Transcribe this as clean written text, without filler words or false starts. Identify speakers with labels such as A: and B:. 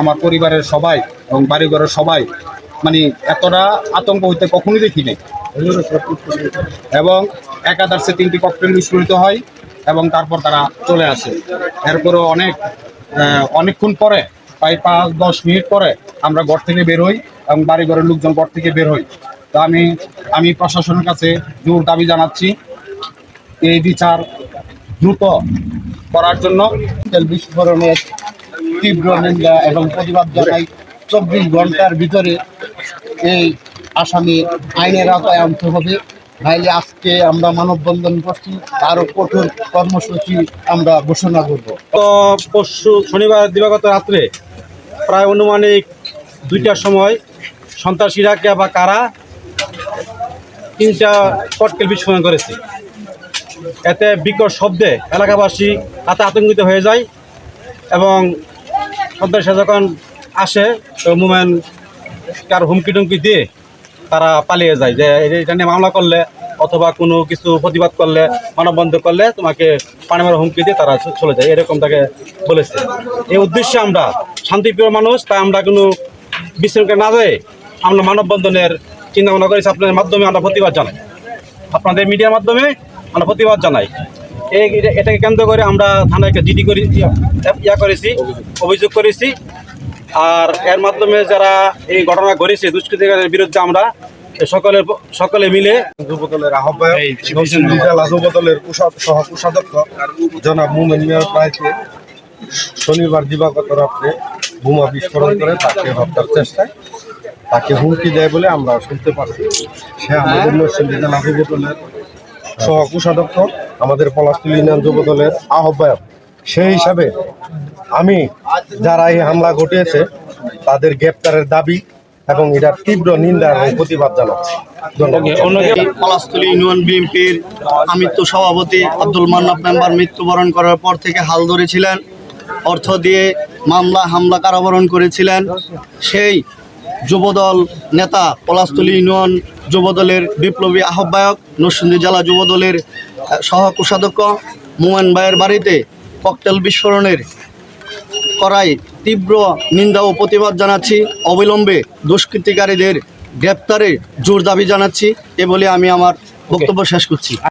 A: আমার পরিবারের সবাই এবং বাড়িঘরের সবাই মানে এতটা আতঙ্ক হইতে কখনোই দেখি নাই। এবং একাদার্সে 3টি ককটেল বিস্ফোরিত হয় এবং তারপর তারা চলে আসে। এরপরও অনেকক্ষণ পরে প্রায় 5-10 মিনিট পরে আমরা ঘর থেকে বের হই এবং বাড়িঘরের লোকজন ঘর থেকে বের হই। তো আমি প্রশাসনের কাছে জোর দাবি জানাচ্ছি এই বিচার দ্রুত করার জন্য। বিস্ফোরণের তীব্র নিন্দা এবং প্রতিবাদ জানাই। 24 ঘন্টার ভিতরে এই আসামি আইনের আওতায় আনতে হবে, নাইলে আজকে আমরা মানববন্ধন করছি, আরও কঠোর কর্মসূচি আমরা ঘোষণা করব।
B: পরশু শনিবার দিবাগত রাত্রে প্রায় অনুমানিক 2টার সময় সন্ত্রাসীরা কে বা কারা 3টা ককটেল বিস্ফোরণ করেছে। এতে বিকট শব্দে এলাকাবাসী তাতে আতঙ্কিত হয়ে যায় এবং সন্ত্রাসীরা যখন আসে তো মোমেন কার হুমকি টুমকি দিয়ে তারা পালিয়ে যায়, যে এটা নিয়ে মামলা করলে অথবা কোনো কিছু প্রতিবাদ করলে, মানববন্ধন করলে তোমাকে পানি মারা হুমকি দিয়ে তারা চলে যায়, এরকম তাকে বলেছে। এই উদ্দেশ্যে আমরা শান্তিপ্রিয় মানুষ, তাই আমরা কোনো বিশৃঙ্খলা না যায় আমরা মানববন্ধনের চিন্তা ভাবনা করেছি। আপনাদের মাধ্যমে আমরা প্রতিবাদ জানাই, আপনাদের মিডিয়ার মাধ্যমে আমরা প্রতিবাদ জানাই। এটাকে কেন্দ্র করে আমরা থানায় একটা জিডি করেছি, অভিযোগ করেছি। আর এর মাধ্যমে যারা এই ঘটনা ঘটেছে দুষ্কৃতিকারীদের বিরুদ্ধে আমরা সকলে মিলে
C: যুবদলের আহ্বায়ক জেলা যুবদলের সহ কোষাধ্যক্ষ জনাব মোমেন মিয়ার প্রায়কে শনিবার দিবাগত রাত্রে বোমা বিস্ফোরণ করে তাকে হত্যার চেষ্টায় তাকে হুমকি দেয় বলে আমরা শুনতে পাচ্ছি। সে আমাদের নরসিংদী জেলা যুবদলের সহ কোষাধ্যক্ষ, আমাদের পলাশতলী ইউনিয়ন যুবদলের আহ্বায়ক। সেই হিসাবে আমি যারা এই হামলা ঘটিয়েছে তাদের গ্রেপ্তারের দাবি এবং এটার তীব্র নিন্দা এবং প্রতিবাদ জানাচ্ছি।
D: পলাশতলী ইউনিয়ন বিএনপির আমৃত্যু সভাপতি আব্দুল মান্নাফ মেম্বার মৃত্যুবরণ করার পর থেকে হাল ধরেছিলেন, অর্থ দিয়ে মামলা হামলা কারাবরণ করেছিলেন। সেই যুবদল নেতা, পলাশতলী ইউনিয়ন যুবদলের বিপ্লবী আহ্বায়ক, নরসিংদী জেলা যুবদলের সহ কোষাধ্যক্ষ মোমেন ভাইয়ের বাড়িতে ককটেল বিস্ফোরণের করায় তীব্র নিন্দা ও প্রতিবাদ জানাচ্ছি। অবিলম্বে দুষ্কৃতিকারীদের গ্রেপ্তারে জোর দাবি জানাচ্ছি। এ বলে আমি আমার বক্তব্য শেষ করছি।